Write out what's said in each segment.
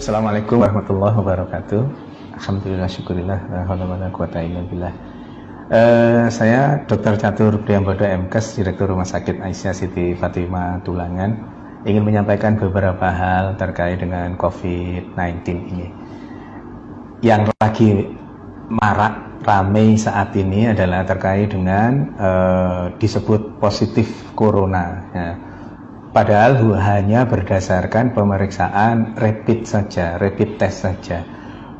Assalamualaikum warahmatullahi wabarakatuh. Alhamdulillah, syukurillah, la haula wala quwata illa billah. Saya Dr. Catur Priyambodo MKes, Direktur Rumah Sakit Aisyah Siti Fatimah Tulangan, ingin menyampaikan beberapa hal terkait dengan COVID-19 ini. Yang lagi marak ramai saat ini adalah terkait dengan disebut positif corona. Ya. Padahal hanya berdasarkan pemeriksaan rapid saja, rapid test saja.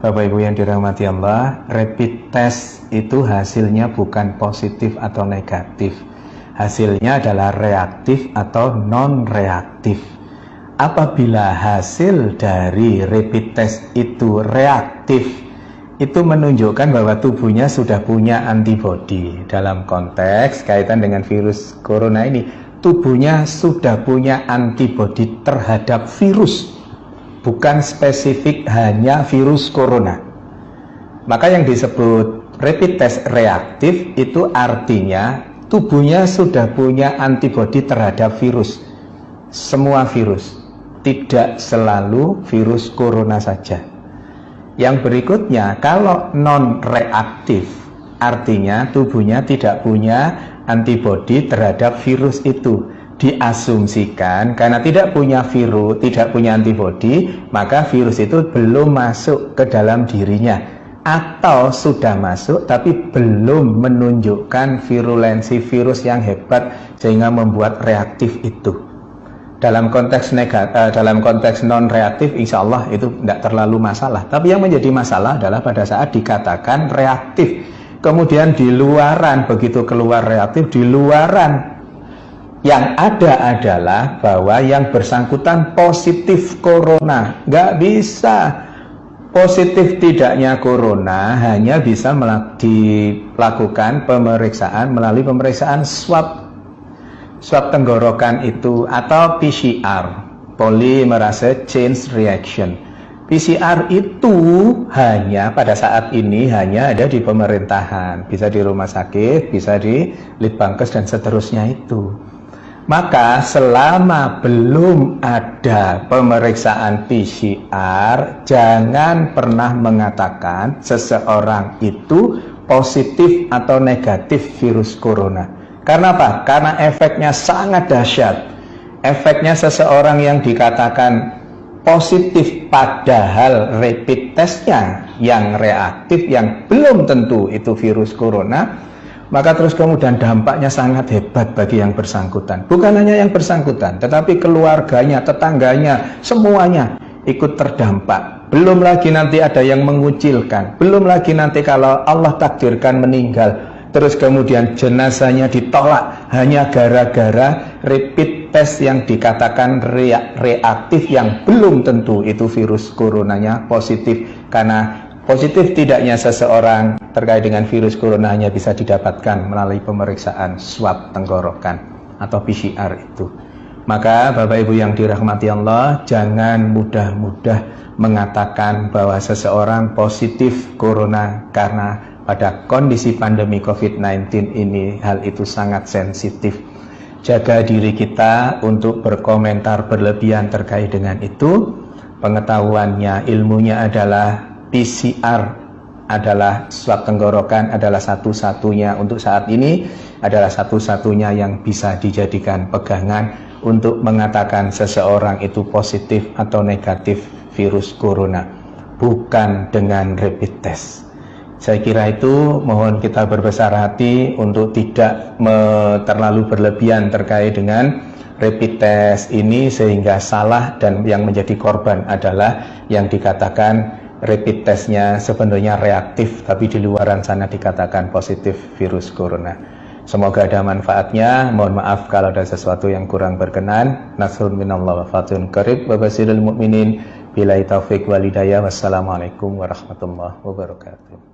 Bapak Ibu yang dirahmati Allah, rapid test itu hasilnya bukan positif atau negatif. Hasilnya adalah reaktif atau non-reaktif. Apabila hasil dari rapid test itu reaktif, itu menunjukkan bahwa tubuhnya sudah punya antibodi. Dalam konteks kaitan dengan virus corona ini, tubuhnya sudah punya antibodi terhadap virus, bukan spesifik hanya virus corona. Maka yang disebut rapid test reaktif itu artinya tubuhnya sudah punya antibodi terhadap virus, semua virus, tidak selalu virus corona saja. Yang berikutnya, kalau non-reaktif, artinya tubuhnya tidak punya antibodi terhadap virus itu. Diasumsikan karena tidak punya virus, tidak punya antibodi, maka virus itu belum masuk ke dalam dirinya, atau sudah masuk tapi belum menunjukkan virulensi virus yang hebat sehingga membuat reaktif itu. Dalam konteks dalam konteks non reaktif, insya Allah itu tidak terlalu masalah. Tapi yang menjadi masalah adalah pada saat dikatakan reaktif, kemudian di luaran, begitu keluar reaktif, di luaran yang ada adalah bahwa yang bersangkutan positif corona. Nggak bisa. Positif tidaknya corona hanya bisa dilakukan pemeriksaan melalui pemeriksaan swab tenggorokan itu, atau PCR, polymerase chain reaction. PCR itu hanya pada saat ini hanya ada di pemerintahan, bisa di rumah sakit, bisa di Litbangkes dan seterusnya itu. Maka selama belum ada pemeriksaan PCR, jangan pernah mengatakan seseorang itu positif atau negatif virus corona. Karena apa? Karena efeknya sangat dahsyat. Efeknya seseorang yang dikatakan positif padahal rapid testnya yang reaktif, yang belum tentu itu virus corona, maka terus kemudian dampaknya sangat hebat bagi yang bersangkutan. Bukan hanya yang bersangkutan, tetapi keluarganya, tetangganya, semuanya ikut terdampak. Belum lagi nanti ada yang mengucilkan, belum lagi nanti kalau Allah takdirkan meninggal, terus kemudian jenazahnya ditolak hanya gara-gara rapid test yang dikatakan reaktif, yang belum tentu itu virus coronanya positif. Karena positif tidaknya seseorang terkait dengan virus corona hanya bisa didapatkan melalui pemeriksaan swab tenggorokan atau PCR itu. Maka Bapak Ibu yang dirahmati Allah, jangan mudah-mudah mengatakan bahwa seseorang positif corona, karena pada kondisi pandemi COVID-19 ini hal itu sangat sensitif. Jaga diri kita untuk berkomentar berlebihan terkait dengan itu. Pengetahuannya, ilmunya adalah PCR adalah swab tenggorokan, adalah satu-satunya untuk saat ini, adalah satu-satunya yang bisa dijadikan pegangan untuk mengatakan seseorang itu positif atau negatif virus corona, bukan dengan rapid test. Saya kira itu, mohon kita berbesar hati untuk tidak terlalu berlebihan terkait dengan rapid test ini sehingga salah, dan yang menjadi korban adalah yang dikatakan rapid testnya sebenarnya reaktif tapi di luaran sana dikatakan positif virus corona. Semoga ada manfaatnya. Mohon maaf kalau ada sesuatu yang kurang berkenan. Nasrun minallah wa fatun qarib wa basyiril mu'minin. Billahi taufiq wal hidayah. Wassalamualaikum warahmatullahi wabarakatuh.